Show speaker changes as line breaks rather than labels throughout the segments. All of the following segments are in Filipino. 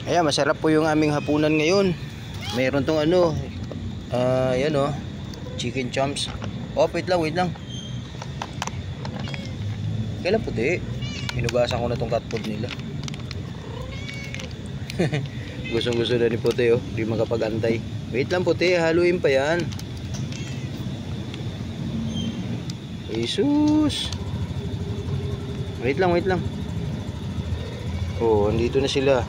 Ayan, masarap po yung aming hapunan ngayon. Mayroon tong ano, yan o, chicken chomps. Oh, wait lang. Kailan puti? Hinugasan ko na tong cat food nila. Gustong-gusto na ni puti oh, di makapag-antay. Wait lang puti, haluin pa yan. Jesus. Wait lang. Oh, andito na sila.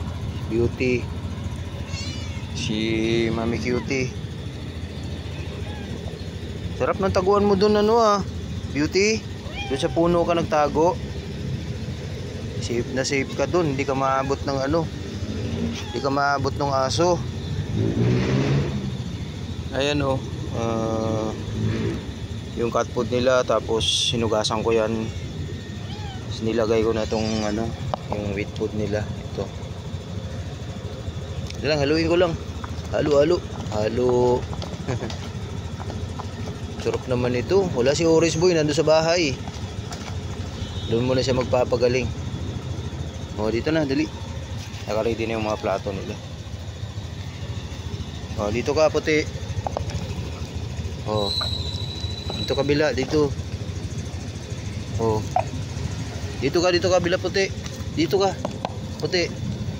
Beauty. Si Mami Cutie. Sarap ng taguan mo dun ano Beauty. Doon sa puno ka nagtago. Safe na safe ka dun. Hindi ka maabot ng ano. Hindi ka maabot ng aso. Ayan yung cat food nila, tapos sinugasan ko yan. Nilagay ko na tong ano, yung wheat food nila. Ito. Ito lang, haluin ko lang. Halo. Sarap naman ito. Wala si Orange Boy, nandun sa bahay. Doon muna siya magpapagaling. O, dito na, dali. Nakaready na yung mga plato nila. O, dito ka, puti. O, dito kabila, dito. O, dito ka, kabila, puti. Dito ka, puti.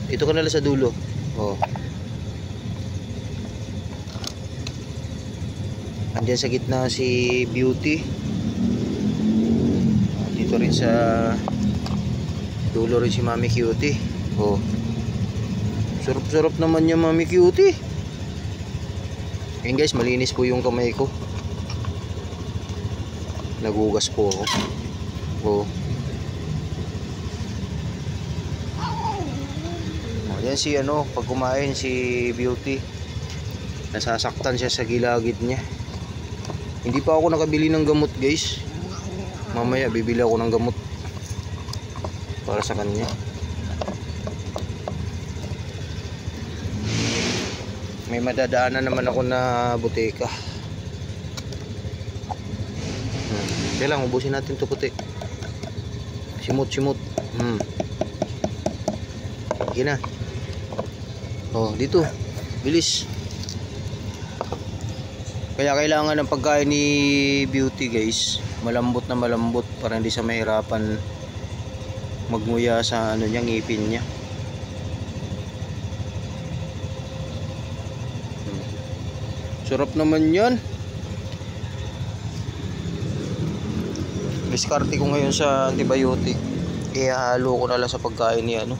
Dito ka nila sa dulo. O. Andiyan sa gitna si Beauty. Dito rin sa dulo rin si Mami Cutie. Oh. Sarap naman yung Mami Cutie. Ayun guys, malinis po yung kamay ko. Nagugas po ako. Oh. Yan si ano, pag kumain si Beauty, nasasaktan siya sa gilagid niya. Hindi pa ako nakabili ng gamot guys. Mamaya bibili ako ng gamot para sa kanya. May madadaanan naman ako na buteka. Kailangan ubusin natin to puti. Simot. Sige na. Oh, dito. Bilis. Kaya kailangan ng pagkain ni Beauty guys, malambot para hindi siya mahirapan magmuya sa ano niya, ngipin niya. Sarap naman yan. Diskarte ko ngayon sa antibiotic. Kaya halo ko na lang sa pagkain ni ano,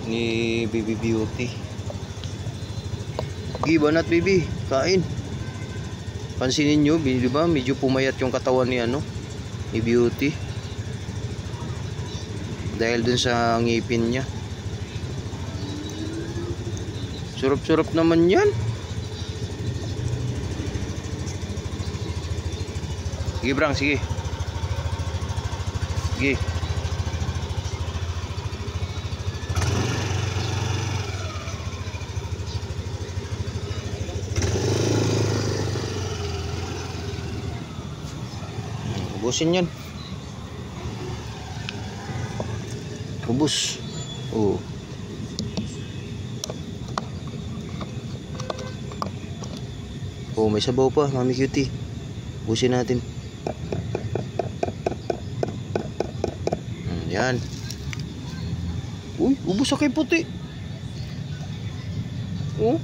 ni Baby Beauty. Banat baby, kain. Pansinin nyo, di ba? Medyo pumayat yung katawan ni ano, ni Beauty. Dahil dun sa ngipin niya. Surap naman yan. Sige brang, sige. Ubusin yan. Ubus. Oh. Oh, may sabaw pa, Mami Cutie. Ubusin natin. Yan. Uy, ubus sa kay puti. Oh.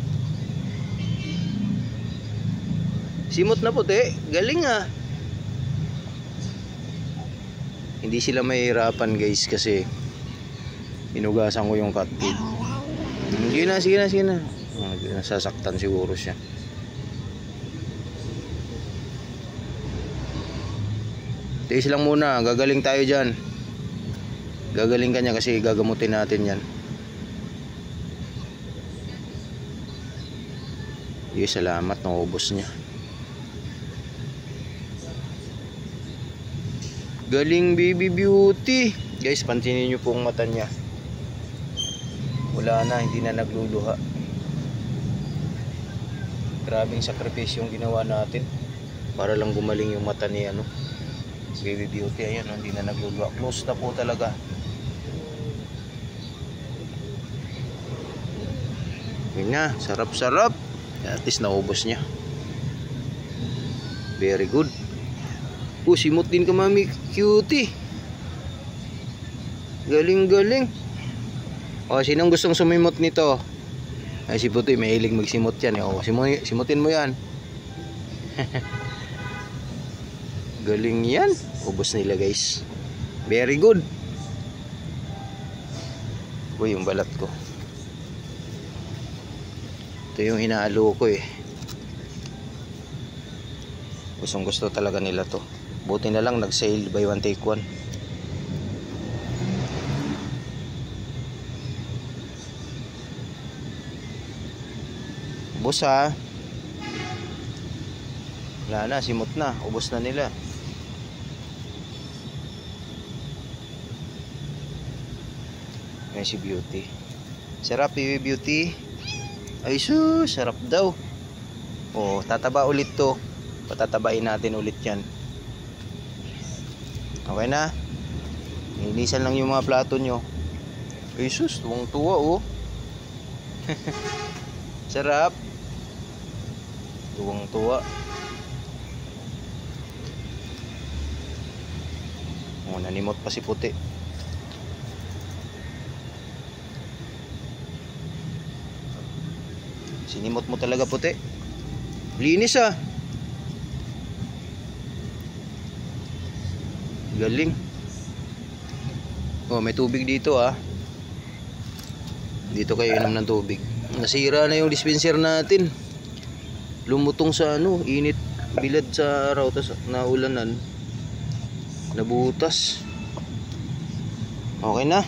Simot na puti. Galing Hindi sila mahirapan guys kasi inugasan ko yung cat food. Sige na. Nasasaktan siguro siya. Tiis lang muna, gagaling tayo dyan. Gagaling ka niya kasi gagamutin natin yan. Salamat, naubos niya. Galing Baby Beauty. Guys, pansinin nyo po ang mata niya. Wala na, hindi na nagluluha. Grabing sakripisyo yung ginawa natin para lang gumaling yung mata ni ano, Baby Beauty. Ayan, hindi na nagluluha. Close na po talaga. Yun na, sarap-sarap. At least naubos niya. Very good. Simot din ka, Mami Cutie. Galing-galing. Sinong gustong sumimot nito? Ay, si Putoy, mahilig magsimot yan. Simutin mo yan. Galing yan. Ubos nila, guys. Very good. Yung balat ko. Ito yung inaalo ko eh. Gustong gusto talaga nila to. Buti na lang nag-sale buy one take one. Ubos ha. Wala na, simot na. Ubos na nila. Yan si Beauty. Sarap yung Beauty. Ay sus, sarap daw. Tataba ulit to. Patatabain natin ulit yan. Okay na. Nilisan lang yung mga plato nyo. Ay sus, tuwang-tuwa oh. Sarap. Tuwang-tuwa. Nanimot pa si Puti. Sinimot mo talaga, Puti. Linis ah. Galing. May tubig dito ah. Dito kayo inom ng tubig. Nasira na yung dispenser natin. Lumutong sa init, bilad sa araw, tas naulanan, nabutas. Okay na.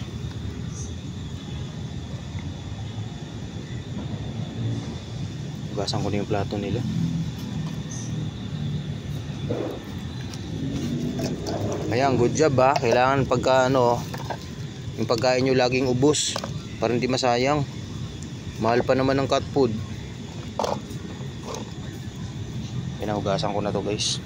Hugasan ko na yung plato nila. Ayan, good job ha. Kailangan pagka yung pagkain nyo laging ubos para hindi masayang. Mahal pa naman ng cat food. Pinahugasan ko na to, guys.